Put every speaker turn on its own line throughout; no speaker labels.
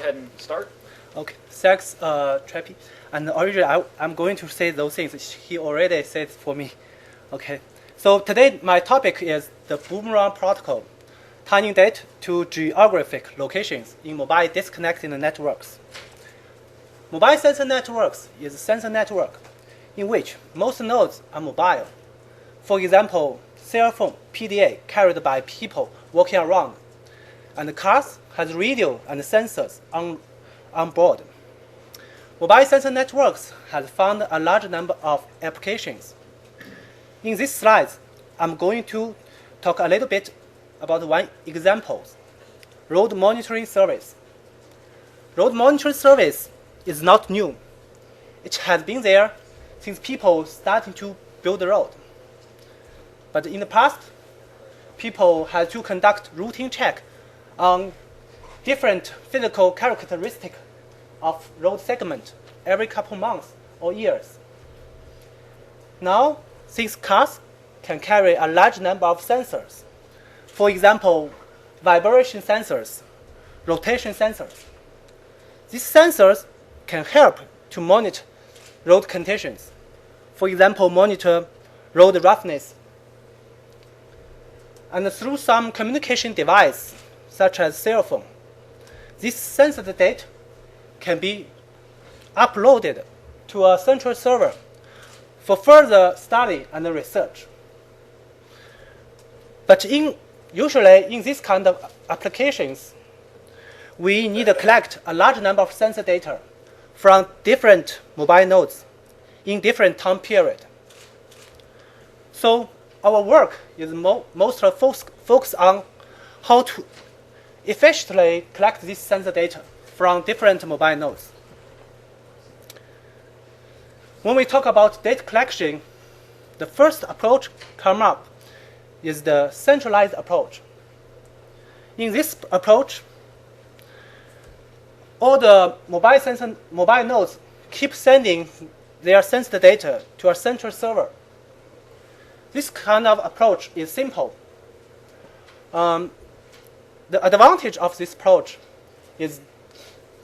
ahead and start.
Okay, thanks, Trappy. And originally, I'm going to say those things. He already said for me. Okay, so today my topic is the Boomerang protocol, turning data to geographic locations in mobile disconnected networks. Mobile sensor networks is a sensor network in which most nodes are mobile. For example, cell phone PDA carried by people walking around, and cars has radio and sensors on board. Mobile sensor networks have found a large number of applications. In this slide, I'm going to talk a little bit about one example, road monitoring service. Road monitoring service is not new. It has been there since people started to build the road. But in the past, people had to conduct routine check on different physical characteristics of road segment every couple months or years. Now, since cars can carry a large number of sensors, for example, vibration sensors, rotation sensors, these sensors can help to monitor road conditions. For example, monitor road roughness. And through some communication device, such as cell phone, this sensitive data can be uploaded to a central server for further study and research. But usually in this kind of applications, we need to collect a large number of sensor data from different mobile nodes in different time period. So our work is mostly focused on how to efficiently collect this sensor data from different mobile nodes. When we talk about data collection, the first approach come up is the centralized approach. In this approach, all the mobile nodes keep sending their sensor data to a central server. This kind of approach is simple. The advantage of this approach is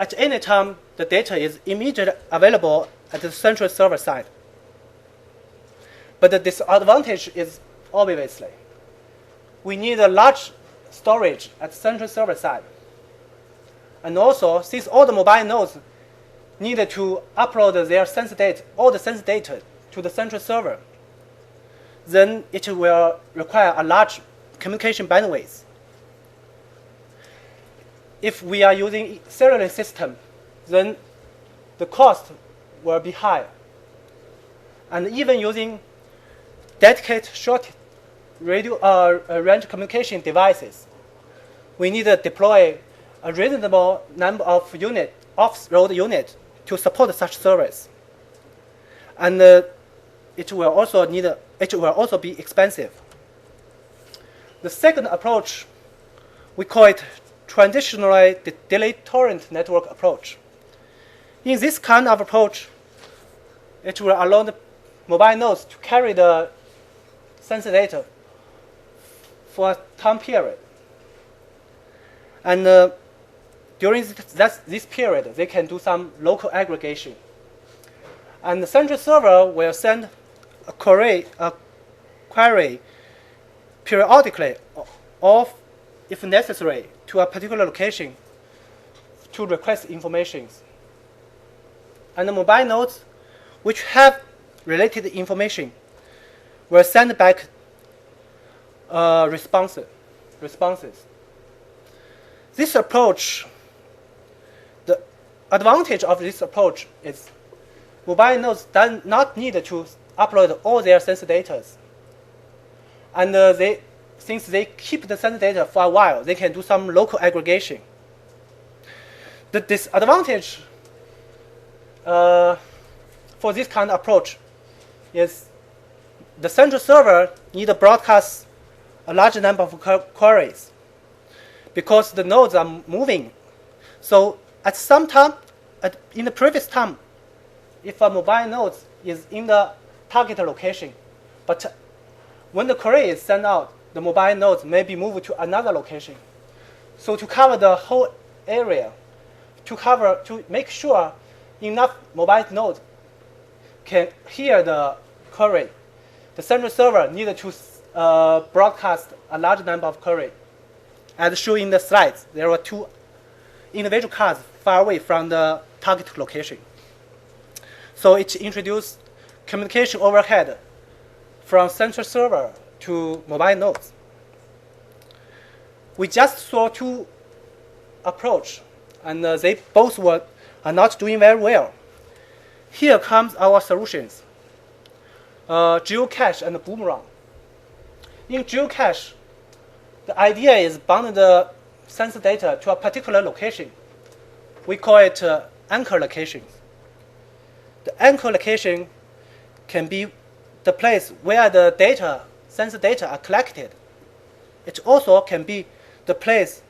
at any time the data is immediately available at the central server side. But the disadvantage is obviously we need a large storage at the central server side. And also, since all the mobile nodes need to upload their sensor data, all the sensor data to the central server, then it will require a large communication bandwidth. If we are using serial system, then the cost will be high. And even using dedicated short radio range communication devices, we need to deploy a reasonable number of off-road units to support such service. And it will also be expensive. The second approach, we call it transitionally delayed torrent network approach. In this kind of approach, it will allow the mobile nodes to carry the sensor data for a time period. And during this period, they can do some local aggregation. And the central server will send a query periodically, or if necessary, to a particular location to request information. And the mobile nodes which have related information will send back responses. This approach, the advantage of this approach is mobile nodes do not need to upload all their sensor data. And since they keep the sensor data for a while, they can do some local aggregation. The disadvantage for this kind of approach is the central server need to broadcast a large number of queries because the nodes are moving. So at some time, in the previous time, if a mobile node is in the target location, but when the query is sent out, the mobile nodes may be moved to another location. So to cover the whole area, to make sure enough mobile nodes can hear the query. The central server needed to broadcast a large number of queries. As shown in the slides, there were 2 individual cards far away from the target location. So it introduced communication overhead from central server to mobile nodes. We just saw 2 approaches, and they both are not doing very well. Here comes our solutions. Geo-Cache and Boomerang. In Geo-Cache, the idea is bound the sensor data to a particular location. We call it anchor location. The anchor location can be the place where the sensor data are collected. It also can be the place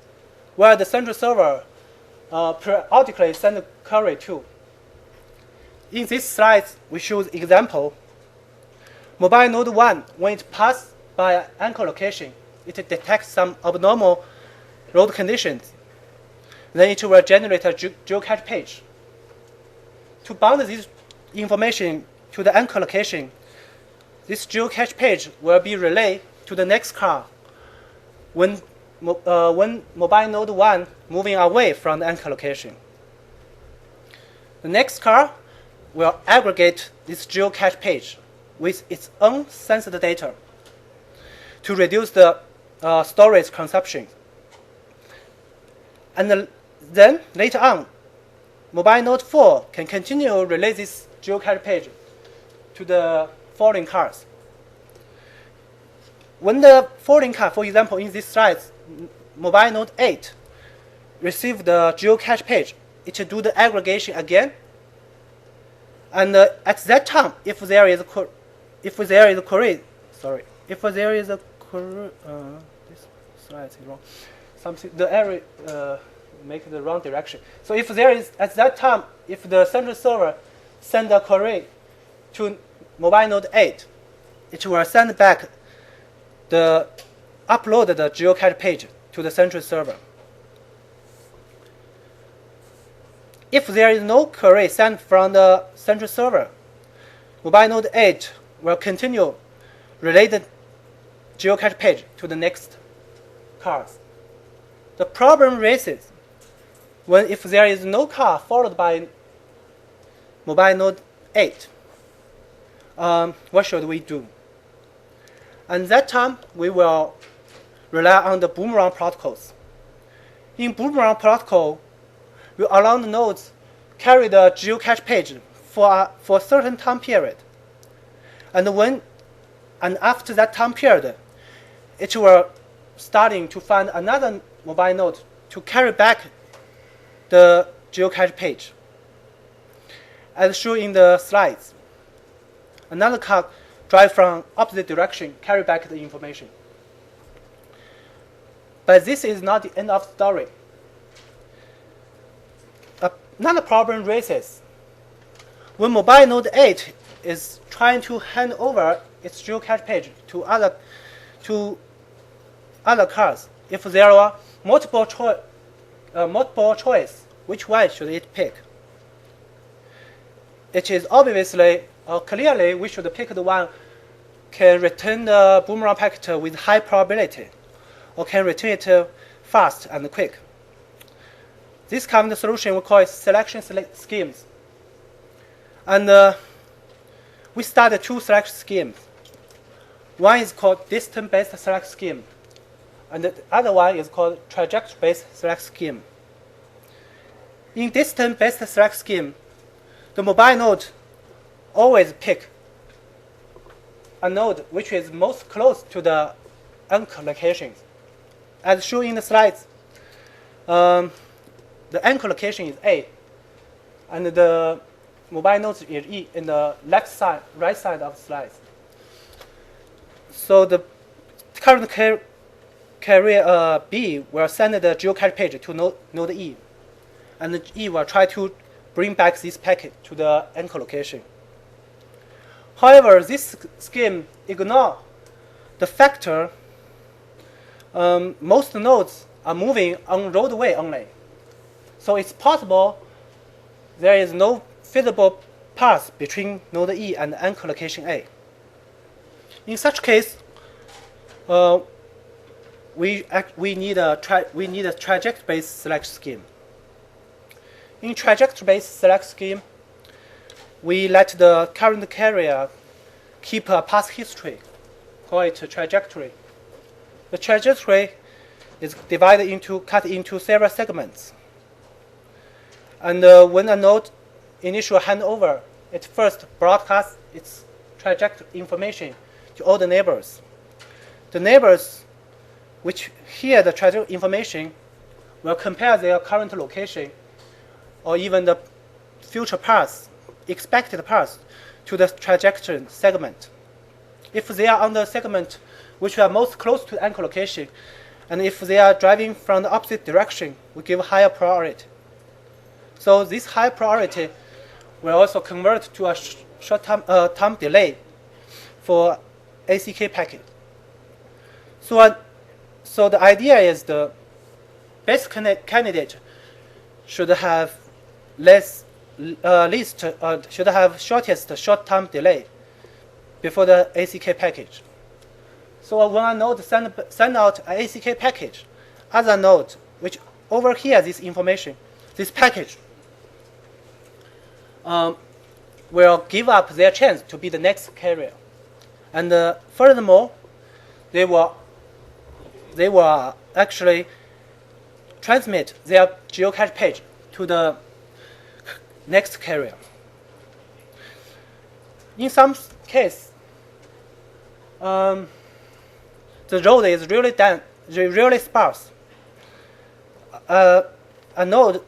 where the central server periodically sends a query to. In this slide, we show the example. Mobile node 1, when it passes by an anchor location, it detects some abnormal road conditions. Then it will generate a Geo-Cache page. To bound this information to the anchor location, this Geo-Cache page will be relayed to the next car when mobile node 1 moving away from the anchor location. The next car will aggregate this Geo-Cache page with its own sensor data to reduce the storage consumption. And then later on, mobile node 4 can continue to relay this Geo-Cache page to the following cars. When the following car, for example, in this slide, mobile node 8 receive the Geo-Cache page, it will do the aggregation again. And at that time, if there is a query, this slide is wrong. The array make the wrong direction. So if there is at that time, if the central server send a query to mobile node 8, it will send back upload the Geo-Cache page to the central server. If there is no query sent from the central server, mobile node 8 will continue relay the Geo-Cache page to the next cars. The problem arises if there is no car followed by mobile node 8. What should we do? And that time, we will rely on the Boomerang protocols. In Boomerang protocol, we allow the nodes carry the Geo-Cache page for a certain time period. And after that time period, it will starting to find another mobile node to carry back the Geo-Cache page. As shown in the slides, another car drive from opposite direction, carry back the information. But this is not the end of the story. Another problem arises when mobile node 8 is trying to hand over its Geo-Cache page to other cars. If there are multiple choice, which one should it pick? It is obviously clearly we should pick the one can return the Boomerang packet with high probability, or can return it fast and quick. This kind of solution we call it selection schemes. And we started 2 selection schemes. One is called distance-based select scheme, and the other one is called trajectory-based select scheme. In distance-based select scheme, the mobile node always pick a node which is most close to the anchor locations. As shown in the slides, the anchor location is A, and the mobile node is E in the right side of the slides. So the current carrier B will send the Geo-Cache page to node E, and E will try to bring back this packet to the anchor location. However, this scheme ignores the factor most nodes are moving on roadway only. So it's possible there is no feasible path between node E and anchor location A. In such case, we need a trajectory-based select scheme. In trajectory-based select scheme, we let the current carrier keep a path history, call it a trajectory. The trajectory is cut into several segments. And when a node initial handover, it first broadcasts its trajectory information to all the neighbors. The neighbors which hear the trajectory information will compare their current location or even the future path, expected path, to the trajectory segment. If they are on the segment which are most close to the anchor location, and if they are driving from the opposite direction, we give higher priority. So this high priority will also convert to a short time delay for ACK packet. So the idea is the best candidate should have should have shortest short time delay before the ACK package. So when a node send out an ACK package, other node which overhear this information, this package, will give up their chance to be the next carrier. And furthermore, they will actually transmit their geocache page to the next carrier. In some case, the road is really sparse. A mobile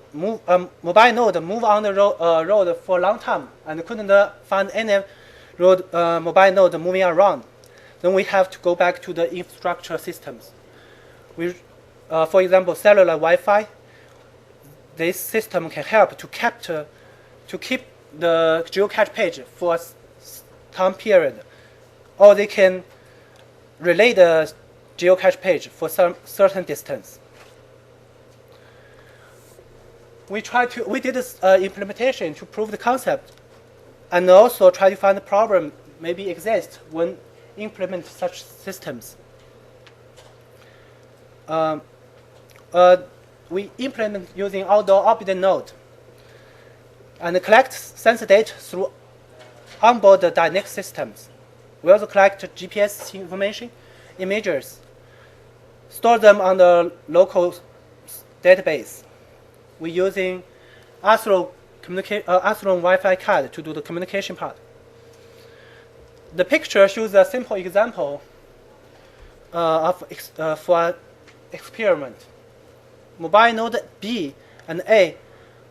node move on the road for a long time and couldn't find any mobile node moving around. Then we have to go back to the infrastructure systems. For example, cellular Wi-Fi. This system can help to keep the geocache page for a time period, or they can relay the geocache page for some certain distance. We did this implementation to prove the concept, and also try to find the problem maybe exists when implement such systems. We implement using outdoor orbital node and collect sensor data through onboard dynamic systems. We also collect GPS information, images, store them on the local database. We're using Astron Wi-Fi card to do the communication part. The picture shows a simple example for experiment. Mobile node B and A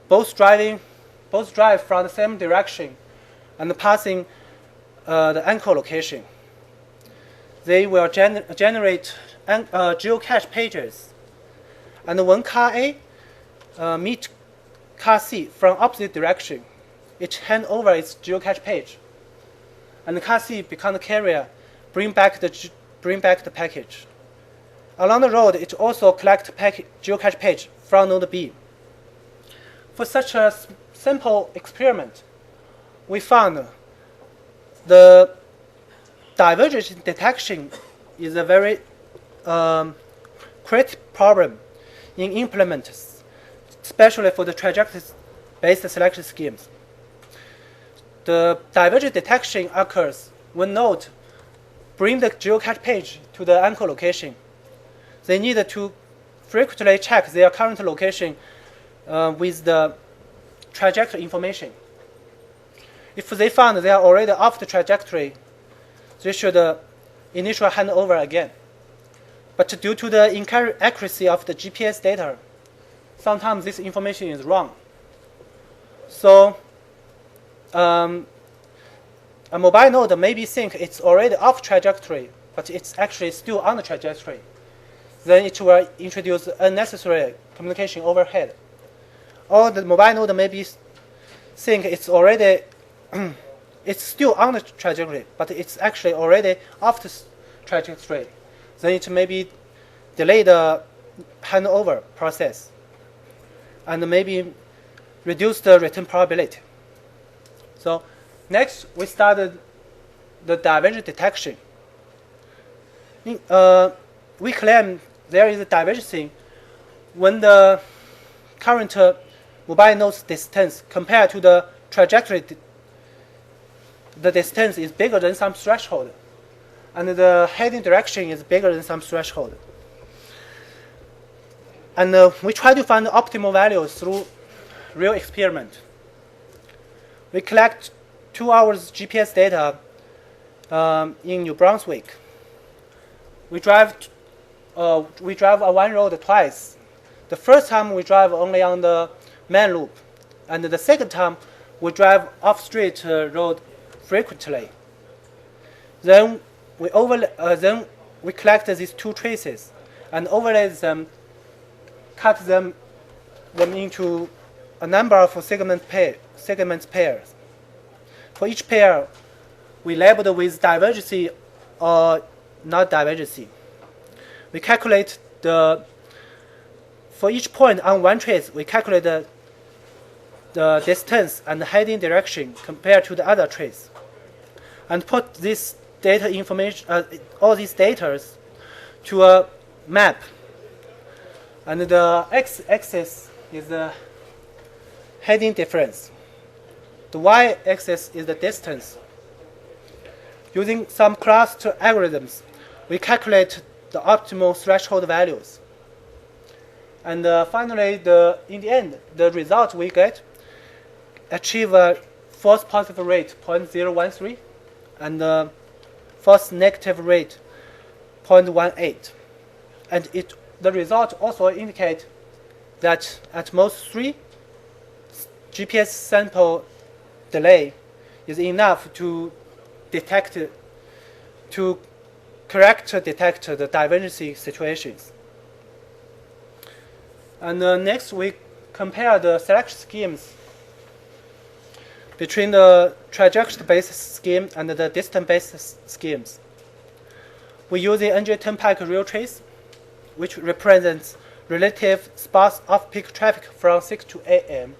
both drive from the same direction and passing the anchor location. They will generate geocache pages. And when car A meet car C from opposite direction, it hand over its geocache page, and car C become the carrier, bring back the package. Along the road, it also collects geocache page from node B. For such a simple experiment, we found the divergence detection is a very critical problem in implements, especially for the trajectory-based selection schemes. The divergence detection occurs when nodes bring the geocache page to the anchor location. They need to frequently check their current location with the trajectory information. If they found they are already off the trajectory, they should initial handover again. But due to the inaccuracy of the GPS data, sometimes this information is wrong. So a mobile node maybe think it's already off trajectory, but it's actually still on the trajectory. Then it will introduce unnecessary communication overhead. Or the mobile node maybe think it's already it's still on the trajectory, but it's actually already off the trajectory. Then it maybe delay the handover process. and maybe reduce the return probability. So next, we started the divergence detection. We claim there is a divergence when the current mobile node's distance compared to the trajectory, the distance is bigger than some threshold, and the heading direction is bigger than some threshold. And we try to find the optimal values through real experiment. We collect 2 hours GPS data in New Brunswick. We drive on one road twice. The first time we drive only on the main loop, and the second time we drive off-street road frequently. Then we collect these 2 traces and overlay them, cut them into a number of segment pairs. For each pair, we labeled with divergence or not divergence. We calculate for each point on one trace, we calculate the distance and the heading direction compared to the other trace, and put this data information, all these data, to a map. And the x-axis is the heading difference. The y-axis is the distance. Using some cluster algorithms, we calculate the optimal threshold values. And finally, in the end, the result we get achieve a false positive rate 0.013 and false negative rate 0.18. And the result also indicate that at most 3 GPS sample delay is enough to correctly detect the divergence situations. And next, we compare the selection schemes between the trajectory-based scheme and the distance-based schemes. We use the NJ10PAC real trace, which represents relative sparse off-peak traffic from 6 to 8 a.m.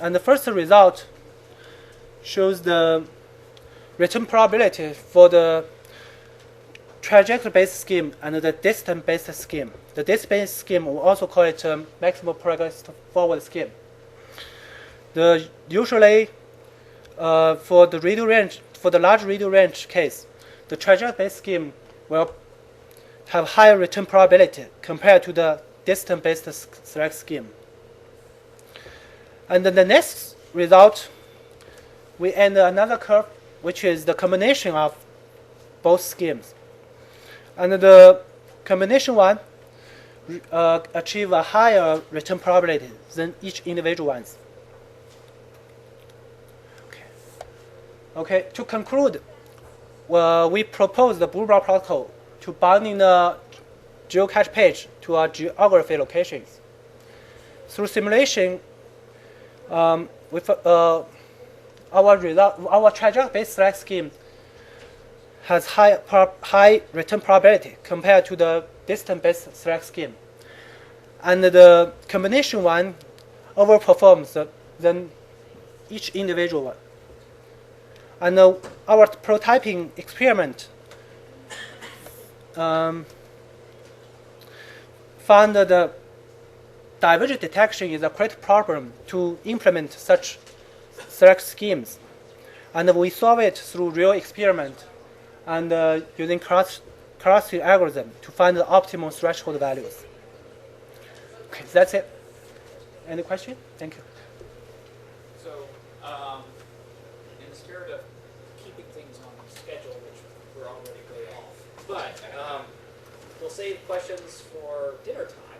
And the first result shows the return probability for the trajectory-based scheme and the distance-based scheme. The distance-based scheme, we also call it maximum progress forward scheme. Usually, for the large radio range case, the trajectory-based scheme will have higher return probability compared to the distance-based select scheme. And then the next result, we end another curve, which is the combination of both schemes. And the combination one achieve a higher return probability than each individual ones. Okay. To conclude, we propose the Boomerang protocol to binding the geocache page to our geography locations. Through simulation, with our trajectory-based select scheme has high return probability compared to the distance-based select scheme, and the combination one overperforms than each individual one. And our prototyping experiment found that the divergence detection is a great problem to implement such select schemes, and we solve it through real experiment and using clustering algorithm to find the optimal threshold values. Okay, that's it. Any question? Thank you.
So, in the spirit of keeping things on schedule, which we're already way off, but we'll save questions for dinner time.